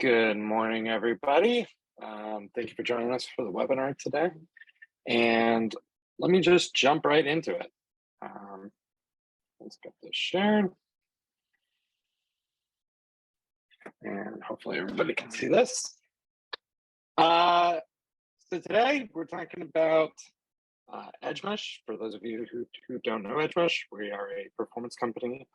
Good morning, everybody. Thank you for joining us for the webinar today. And let me just jump right into it. Let's get this shared. And hopefully everybody can see this. So today we're talking about Edgemesh. For those of you who don't know Edgemesh, we are a performance company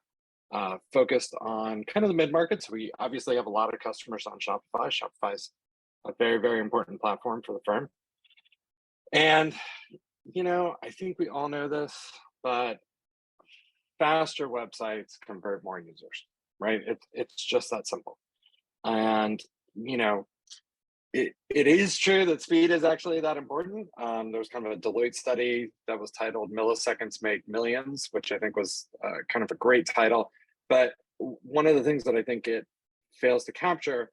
focused on kind of the mid-market. So we obviously have a lot of customers on Shopify. Shopify is a very, very important platform for the firm. And, I think we all know this, but faster websites convert more users, right? It's just that simple. And, it is true that speed is actually that important. There's kind of a Deloitte study that was titled Milliseconds Make Millions, which I think was kind of a great title. But one of the things that I think it fails to capture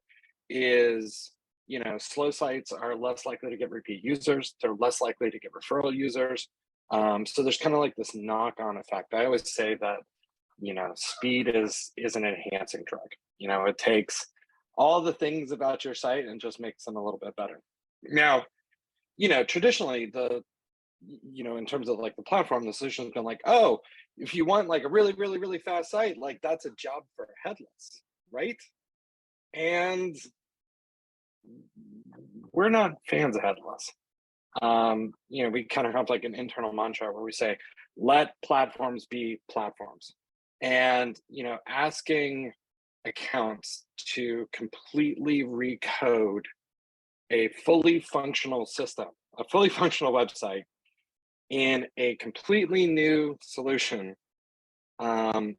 is, slow sites are less likely to get repeat users. They're less likely to get referral users. So there's kind of like this knock-on effect. I always say that, speed is an enhancing drug. It takes all the things about your site and just makes them a little bit better. Now, traditionally in terms of like the platform, the solution has been like, oh, if you want like a really, really, really fast site, like that's a job for headless, right? And we're not fans of headless. We kind of have like an internal mantra where we say, let platforms be platforms. And, asking accounts to completely recode a fully functional system, a fully functional website in a completely new solution, and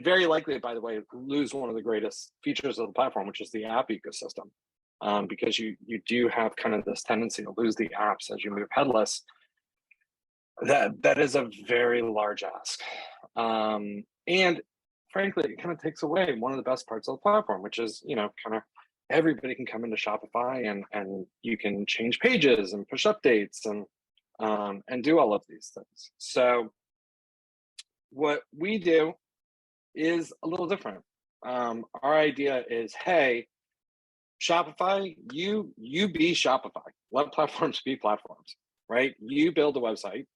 very likely, by the way, lose one of the greatest features of the platform, which is the app ecosystem, because you do have kind of this tendency to lose the apps as you move headless. That is a very large ask, and frankly, it kind of takes away one of the best parts of the platform, which is, kind of everybody can come into Shopify and you can change pages and push updates and do all of these things. So what we do is a little different. Our idea is, hey, Shopify, you be Shopify. Let platforms be platforms, right? You build a website,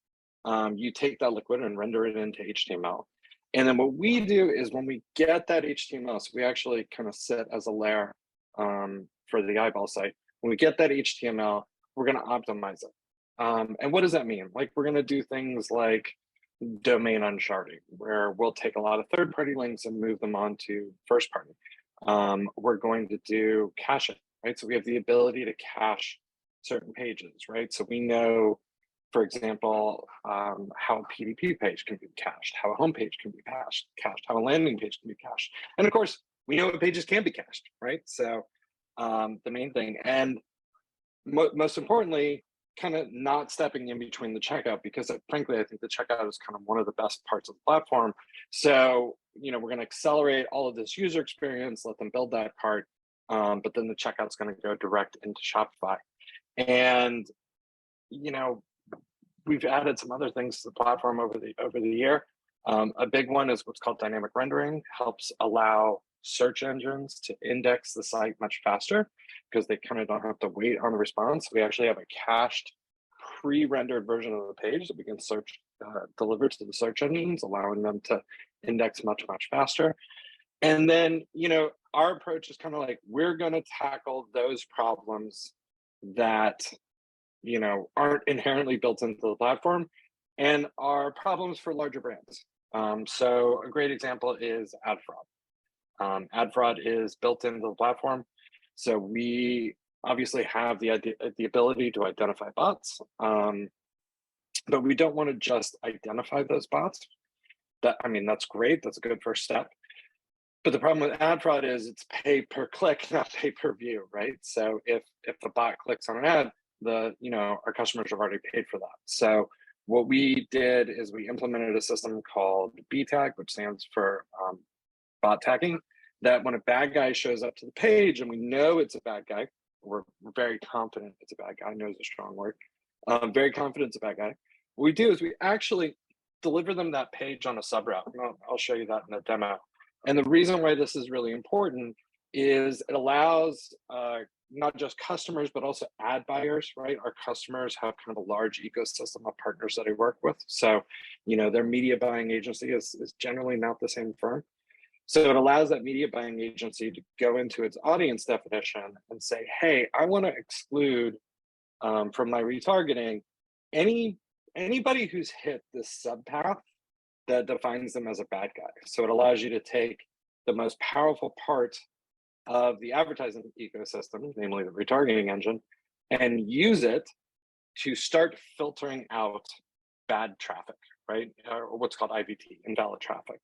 you take that liquid and render it into HTML. And then what we do is when we get that HTML, so we actually kind of sit as a layer for the eyeball site. When we get that HTML, we're going to optimize it. And what does that mean? Like, we're going to do things like domain unsharding, where we'll take a lot of third-party links and move them onto first-party. We're going to do caching, right? So we have the ability to cache certain pages, right? So we know, for example, how a PDP page can be cached, how a homepage can be cached, how a landing page can be cached. And of course, we know what pages can be cached, right? So the main thing, and most importantly, kind of not stepping in between the checkout, because frankly, I think the checkout is kind of one of the best parts of the platform. So, we're going to accelerate all of this user experience, let them build that cart, but then the checkout's going to go direct into Shopify. And, we've added some other things to the platform over the year. A big one is what's called dynamic rendering, helps allow search engines to index the site much faster because they kind of don't have to wait on the response. We actually have a cached, pre-rendered version of the page that we can deliver to the search engines, allowing them to index much, much faster. And then, our approach is kind of like, we're going to tackle those problems that aren't inherently built into the platform and are problems for larger brands. So a great example is ad fraud. Ad fraud is built into the platform. So we obviously have the ability to identify bots, but we don't want to just identify those bots. That's great. That's a good first step. But the problem with ad fraud is it's pay per click, not pay per view, right? So if the bot clicks on an ad, our customers have already paid for that. So what we did is we implemented a system called BTAG, which stands for bot tagging, that when a bad guy shows up to the page and we know it's a bad guy, we're very confident it's a bad guy, knows a strong word, very confident it's a bad guy. What we do is we actually deliver them that page on a subroute. I'll show you that in the demo. And the reason why this is really important is it allows not just customers, but also ad buyers, right? Our customers have kind of a large ecosystem of partners that I work with. So, their media buying agency is generally not the same firm. So it allows that media buying agency to go into its audience definition and say, hey, I want to exclude from my retargeting anybody who's hit this subpath that defines them as a bad guy. So it allows you to take the most powerful part of the advertising ecosystem, namely the retargeting engine, and use it to start filtering out bad traffic, right? Or what's called IVT, invalid traffic.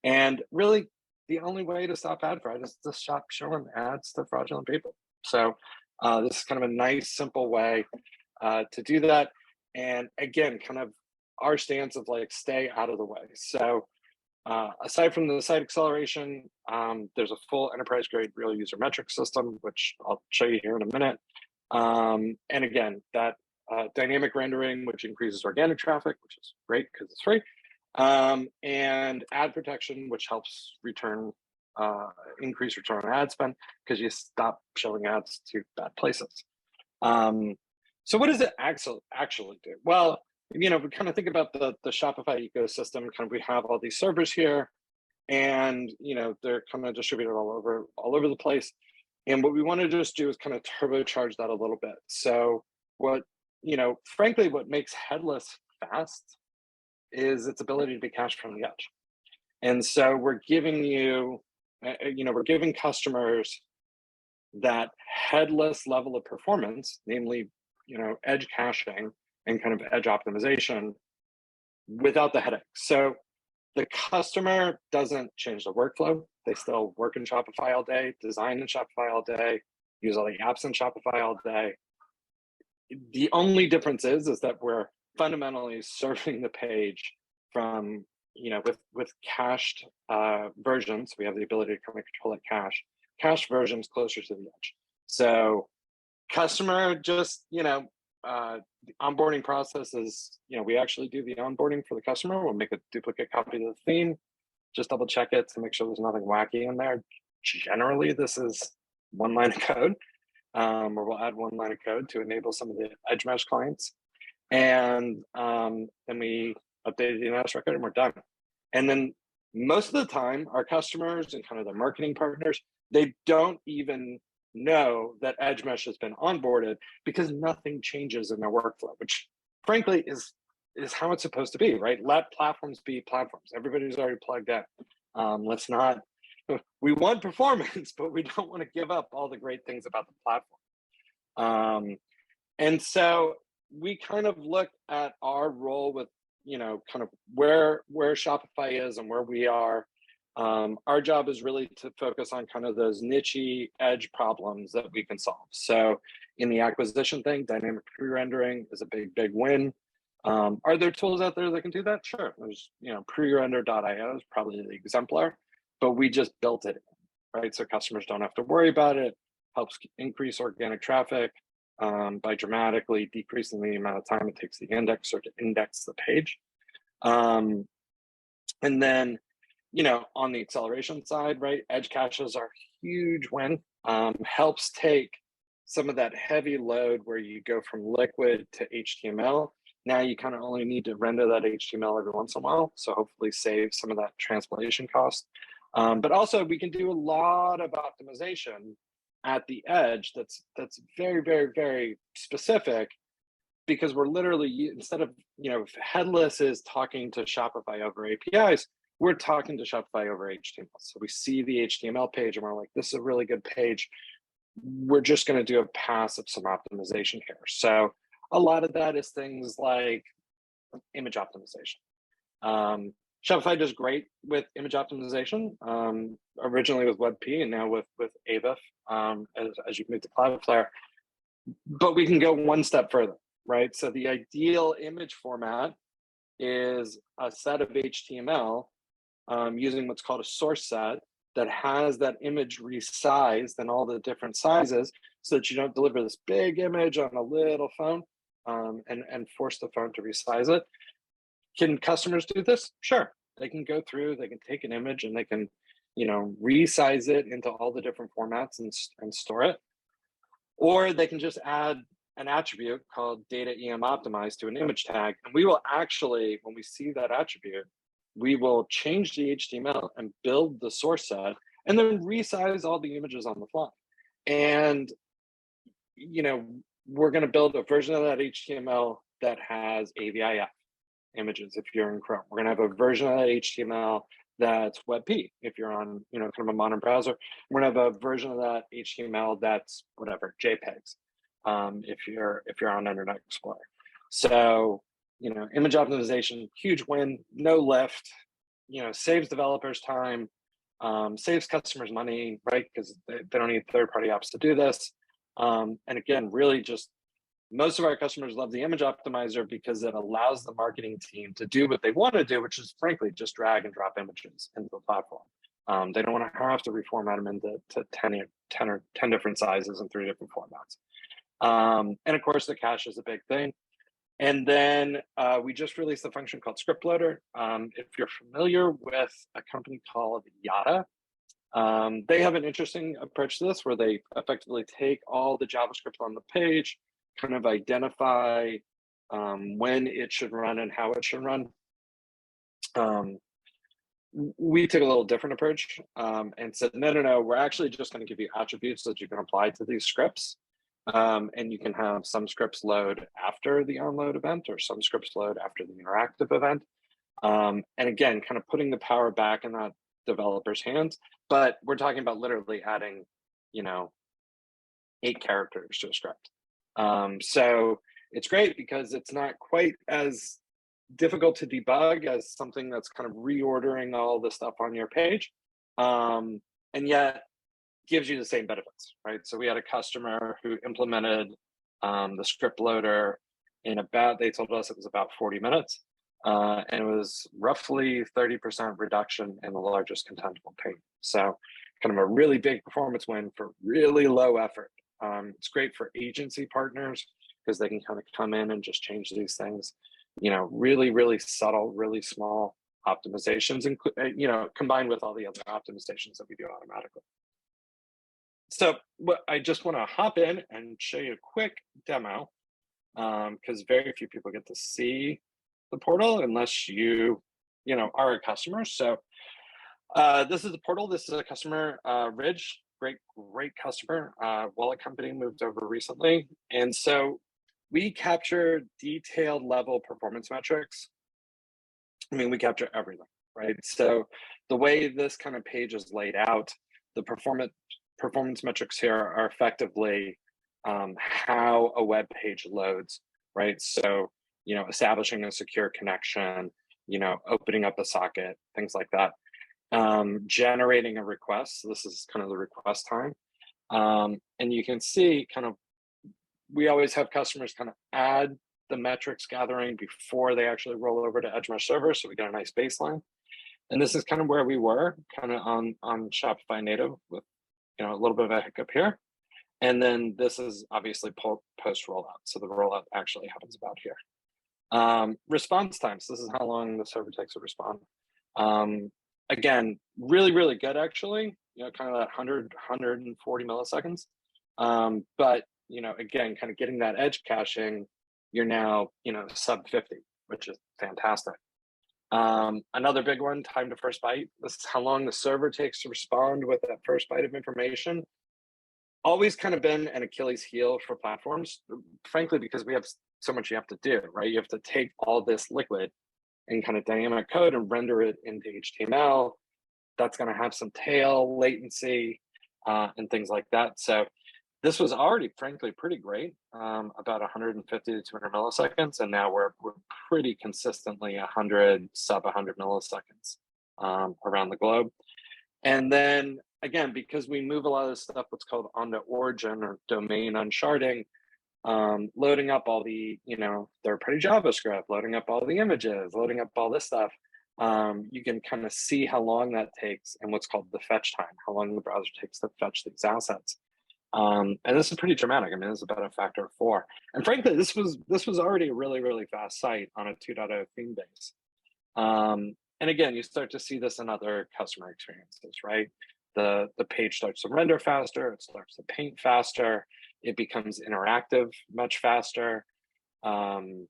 And really, the only way to stop ad fraud is to stop showing ads to fraudulent people. So this is kind of a nice, simple way to do that. And again, kind of our stance of like, stay out of the way. So aside from the site acceleration, there's a full enterprise grade real user metric system, which I'll show you here in a minute. And again, that dynamic rendering, which increases organic traffic, which is great because it's free. And ad protection, which helps increase return on ad spend because you stop showing ads to bad places. So what does it actually do? Well, we kind of think about the Shopify ecosystem. Kind of, we have all these servers here, and they're kind of distributed all over the place. And what we want to just do is kind of turbocharge that a little bit. So frankly, what makes headless fast is its ability to be cached from the edge. And so we're giving we're giving customers that headless level of performance, namely, edge caching and kind of edge optimization without the headache. So the customer doesn't change the workflow. They still work in Shopify all day, design in Shopify all day, use all the apps in Shopify all day. The only difference is that we're fundamentally serving the page from, with cached versions. We have the ability to kind of control that cached versions closer to the edge. So customer just, the onboarding process is, we actually do the onboarding for the customer. We'll make a duplicate copy of the theme, just double check it to make sure there's nothing wacky in there. Generally, this is one line of code, or we'll add one line of code to enable some of the Edgemesh clients. And then we update the DNS record and we're done. And then most of the time, our customers and kind of their marketing partners, they don't even know that Edgemesh has been onboarded because nothing changes in their workflow, which frankly is how it's supposed to be, right? Let platforms be platforms. Everybody's already plugged in. Let's not, we want performance, but we don't want to give up all the great things about the platform. And so we kind of look at our role with, kind of where Shopify is and where we are. Our job is really to focus on kind of those niche edge problems that we can solve. So in the acquisition thing, dynamic pre-rendering is a big win. Are there tools out there that can do that? Sure. There's, prerender.io is probably the exemplar, but we just built it, right? So customers don't have to worry about it. Helps increase organic traffic by dramatically decreasing the amount of time it takes the indexer to index the page. And then, on the acceleration side, right, edge caches are a huge win. Helps take some of that heavy load where you go from liquid to HTML. Now you kind of only need to render that HTML every once in a while. So hopefully save some of that translation cost. But also we can do a lot of optimization at the edge that's very, very, very specific, because we're literally, instead of, if headless is talking to Shopify over APIs, we're talking to Shopify over HTML. So we see the HTML page and we're like, this is a really good page. We're just going to do a pass of some optimization here. So a lot of that is things like image optimization. Shopify does great with image optimization, originally with WebP and now with AVIF as you move to Cloudflare. But we can go one step further, right? So the ideal image format is a set of HTML using what's called a source set that has that image resized in all the different sizes so that you don't deliver this big image on a little phone and force the phone to resize it. Can customers do this? Sure. They can go through, they can take an image and they can, resize it into all the different formats and store it. Or they can just add an attribute called data EM optimized to an image tag. And we will actually, when we see that attribute, we will change the HTML and build the source set and then resize all the images on the fly. And, we're going to build a version of that HTML that has AVIF images if you're in Chrome. We're going to have a version of that HTML that's WebP if you're on, kind of a modern browser. We're going to have a version of that HTML that's whatever, JPEGs, if you're on Internet Explorer. So, image optimization, huge win, no lift, saves developers time, saves customers money, right? Because they don't need third-party apps to do this. And again, really just most of our customers love the image optimizer because it allows the marketing team to do what they want to do, which is frankly just drag and drop images into the platform. They don't want to have to reformat them into 10 different sizes and 3 different formats. And of course, the cache is a big thing. And then we just released a function called Script Loader. If you're familiar with a company called Yada, they have an interesting approach to this where they effectively take all the JavaScript on the page, kind of identify when it should run and how it should run. We took a little different approach and said, no, we're actually just going to give you attributes that you can apply to these scripts. And you can have some scripts load after the onload event or some scripts load after the interactive event. And again, kind of putting the power back in that developer's hands. But we're talking about literally adding, 8 characters to a script. So it's great because it's not quite as difficult to debug as something that's kind of reordering all the stuff on your page. And yet gives you the same benefits, right? So we had a customer who implemented the script loader in they told us it was about 40 minutes. And it was roughly 30% reduction in the largest contentful page. So kind of a really big performance win for really low effort. It's great for agency partners because they can kind of come in and just change these things, really, really subtle, really small optimizations, and, combined with all the other optimizations that we do automatically. So I just want to hop in and show you a quick demo because very few people get to see the portal unless you are a customer. So this is the portal. This is a customer, Ridge, great customer. Wallet company moved over recently. And so we capture detailed level performance metrics. I mean, we capture everything, right? So the way this kind of page is laid out, the performance metrics here are effectively how a web page loads, right? So, establishing a secure connection, opening up a socket, things like that. Generating a request. So this is kind of the request time. And you can see we always have customers kind of add the metrics gathering before they actually roll over to Edgemesh server. So we get a nice baseline. And this is kind of where we were kind of on Shopify native with, a little bit of a hiccup here. And then this is obviously post rollout. So the rollout actually happens about here. Response times. This is how long the server takes to respond. Again, really, really good, actually, kind of that 140 milliseconds. But, again, kind of getting that edge caching, you're now, sub 50, which is fantastic. Another big one, time to first byte. This is how long the server takes to respond with that first byte of information. Always kind of been an Achilles heel for platforms, frankly, because we have so much you have to do, right? You have to take all this liquid and kind of dynamic code and render it into HTML. That's going to have some tail latency and things like that. So this was already, frankly, pretty great, about 150 to 200 milliseconds. And now we're pretty consistently sub 100 milliseconds around the globe. And then again, because we move a lot of this stuff, what's called onto origin or domain unsharding, loading up all the, third-party JavaScript, loading up all the images, loading up all this stuff, you can kind of see how long that takes and what's called the fetch time, how long the browser takes to fetch these assets. And this is pretty dramatic. I mean, this is about a factor of 4. And frankly, this was already a really, really fast site on a 2.0 theme base. And again, you start to see this in other customer experiences, right? The page starts to render faster, it starts to paint faster, it becomes interactive much faster. Um,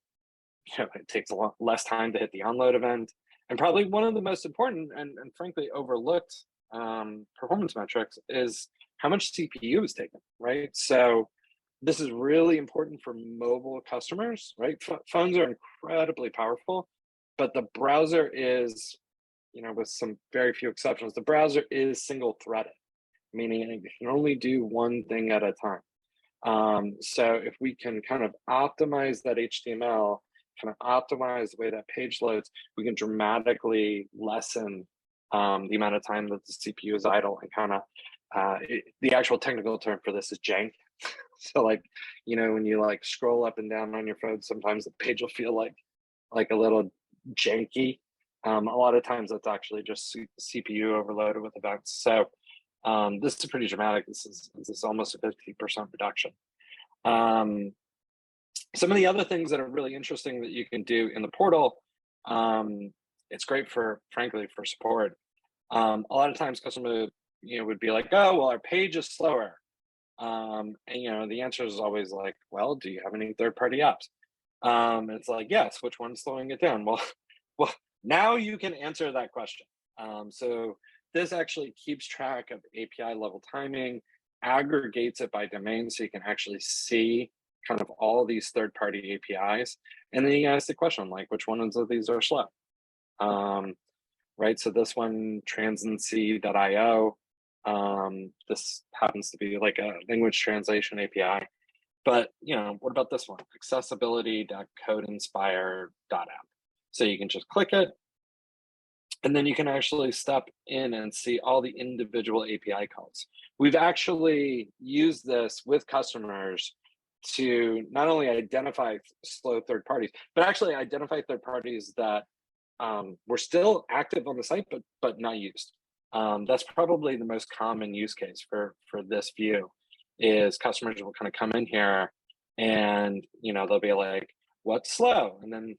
it takes a lot less time to hit the onload event. And probably one of the most important and frankly overlooked performance metrics is how much CPU is taken, right? So this is really important for mobile customers, right? Phones are incredibly powerful, but the browser is, with some very few exceptions, the browser is single threaded, meaning it can only do one thing at a time. So if we can kind of optimize that HTML, kind of optimize the way that page loads, we can dramatically lessen the amount of time that the CPU is idle, and kind of the actual technical term for this is jank. So like, when you like scroll up and down on your phone, sometimes the page will feel like a little janky. A lot of times that's actually just CPU overloaded with events. So this is pretty dramatic. This is almost a 50% reduction. Some of the other things that are really interesting that you can do in the portal, it's great frankly, for support. A lot of times customers, would be like, oh, well, our page is slower. And, the answer is always like, well, do you have any third-party apps? It's like, yes, which one's slowing it down? Well, now you can answer that question. So this actually keeps track of API level timing, aggregates it by domain, so you can actually see kind of all these third-party APIs. And then you ask the question, like, which ones of these are slow? Right, so this one, transiency.io, this happens to be like a language translation API. But, what about this one? Accessibility.codeinspire.app. So you can just click it, and then you can actually step in and see all the individual API calls. We've actually used this with customers to not only identify slow third parties, but actually identify third parties that were still active on the site, but not used. That's probably the most common use case for this view, is customers will kind of come in here and, they'll be like, what's slow? And then,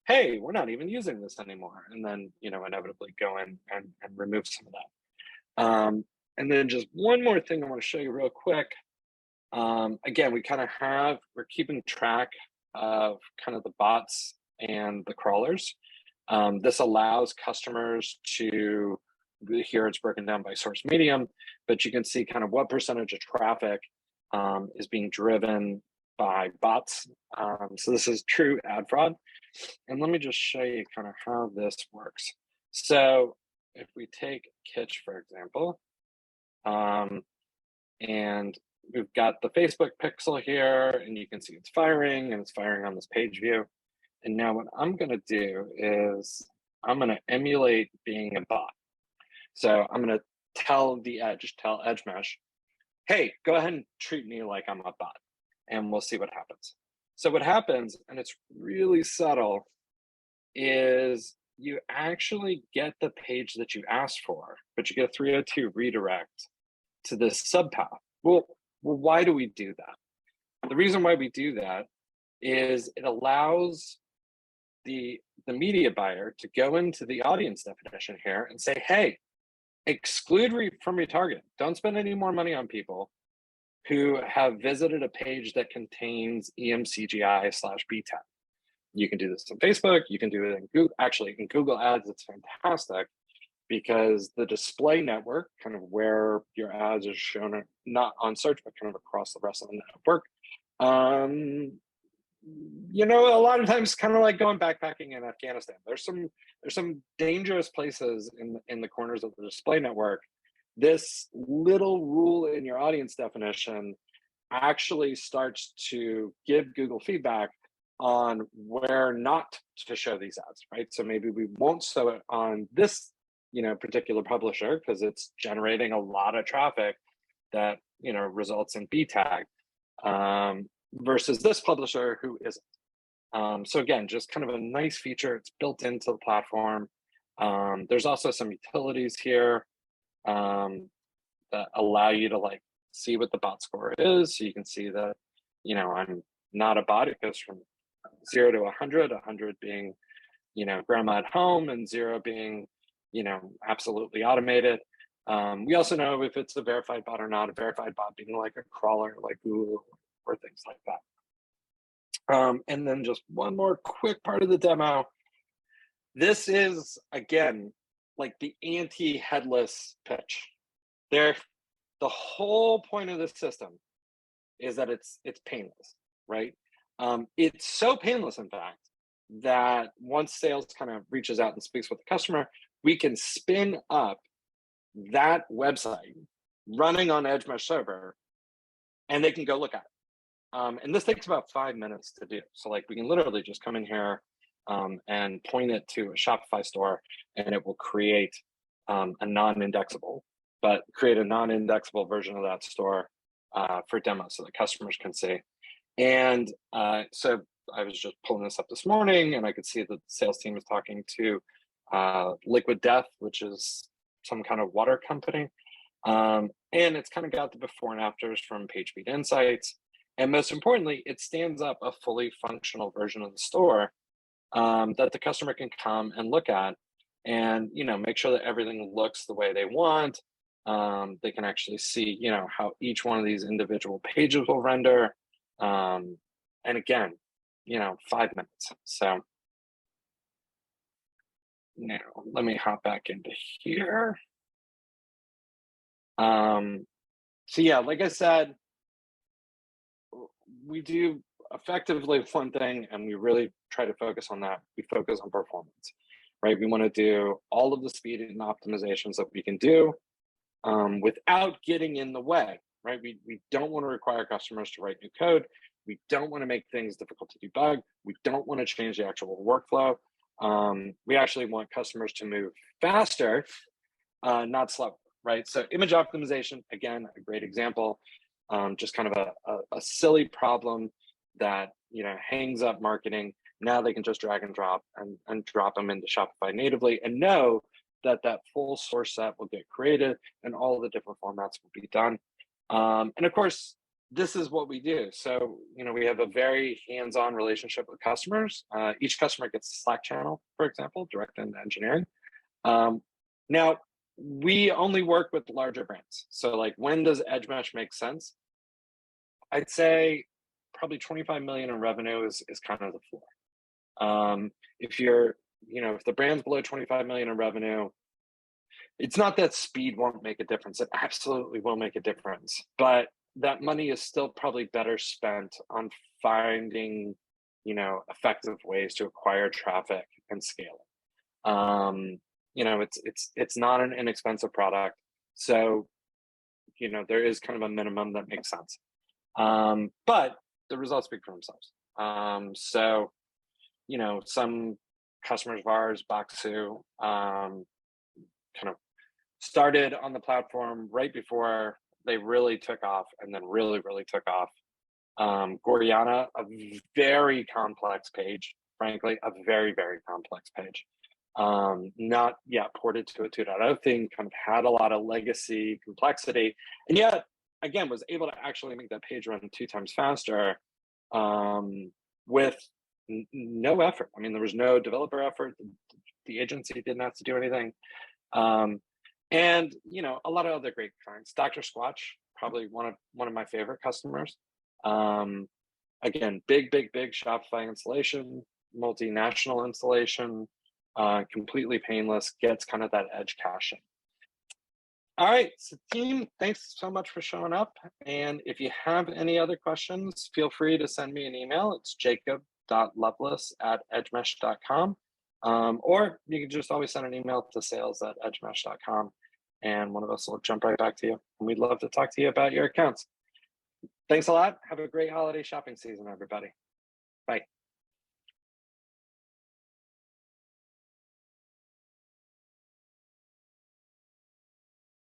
hey, we're not even using this anymore. And then, inevitably go in and remove some of that. And then just one more thing I want to show you real quick. Again, we're keeping track of kind of the bots and the crawlers. This allows customers to, here it's broken down by source medium, but you can see kind of what percentage of traffic is being driven by bots. So this is true ad fraud. And let me just show you kind of how this works. So if we take Kitsch, for example, and we've got the Facebook pixel here, and you can see it's firing, and it's firing on this page view. And now what I'm going to do is I'm going to emulate being a bot. So I'm going to tell Edgemesh, hey, go ahead and treat me like I'm a bot, and we'll see what happens. So what happens, and it's really subtle, is you actually get the page that you asked for, but you get a 302 redirect to this subpath. Well, why do we do that? The reason why we do that is it allows the media buyer to go into the audience definition here and say, hey, exclude from retarget. Don't spend any more money on people who have visited a page that contains EMCGI/BTAG. You can do this on Facebook. You can do it in Google. Actually, in Google Ads, it's fantastic because the display network, kind of where your ads are shown, not on search, but kind of across the rest of the network. A lot of times, kind of like going backpacking in Afghanistan. There's some dangerous places in the corners of the display network. This little rule in your audience definition actually starts to give Google feedback on where not to show these ads, right? So maybe we won't show it on this, particular publisher because it's generating a lot of traffic that, results in BTAG, versus this publisher who isn't. So again, just kind of a nice feature. It's built into the platform. There's also some utilities here that allow you to see what the bot score is. So you can see that, I'm not a bot. It goes from 0 to 100, 100 being, grandma at home, and 0 being, absolutely automated. We also know if it's a verified bot or not, a verified bot being like a crawler, like Google or things like that. And then just one more quick part of the demo. This is, again, like the anti-headless pitch. The whole point of this system is that it's painless, right? It's so painless, in fact, that once sales kind of reaches out and speaks with the customer, we can spin up that website running on Edgemesh server, and they can go look at it. And this takes about 5 minutes to do. So like we can literally just come in here and point it to a Shopify store, and it will create a non-indexable version of that store for demos so that customers can see. And so I was just pulling this up this morning, and I could see that the sales team is talking to Liquid Death, which is some kind of water company. And it's kind of got the before and afters from PageSpeed Insights. And most importantly, it stands up a fully functional version of the store that the customer can come and look at and, make sure that everything looks the way they want. They can actually see, how each one of these individual pages will render. And again, 5 minutes. So now let me hop back into here. So yeah, like I said, we do effectively one thing, and we really try to focus on that. We focus on performance, right? We want to do all of the speed and optimizations that we can do without getting in the way, right? We don't want to require customers to write new code. We don't want to make things difficult to debug. We don't want to change the actual workflow. We actually want customers to move faster, not slower, right? So image optimization, again, a great example. Just kind of a silly problem that hangs up marketing. Now they can just drag and drop and drop them into Shopify natively and know that that full source set will get created and all the different formats will be done. And of course, this is what we do. So, we have a very hands-on relationship with customers. Each customer gets a Slack channel, for example, direct into engineering. Now, we only work with larger brands. So like, when does Edgemesh make sense? I'd say probably 25 million in revenue is kind of the floor. If the brand's below 25 million in revenue, it's not that speed won't make a difference. It absolutely will make a difference, but that money is still probably better spent on finding, effective ways to acquire traffic and scale it. It's not an inexpensive product. So, there is kind of a minimum that makes sense. But the results speak for themselves. Some customers of ours, Baksu, kind of started on the platform right before they really took off, and then really, really took off. Goriana, a very complex page, frankly, a very, very complex page. Not yet ported to a 2.0 thing, kind of had a lot of legacy complexity, and yet, again, was able to actually make that page run 2 times faster with no effort. I mean, there was no developer effort. The agency didn't have to do anything. And a lot of other great clients. Dr. Squatch, probably one of my favorite customers. Again, big Shopify installation, multinational installation, completely painless, gets kind of that edge caching. All right, so team, thanks so much for showing up. And if you have any other questions, feel free to send me an email. It's jacob.loveless@edgemesh.com. Or you can just always send an email to sales@edgemesh.com, and one of us will jump right back to you. And we'd love to talk to you about your accounts. Thanks a lot. Have a great holiday shopping season, everybody. Bye.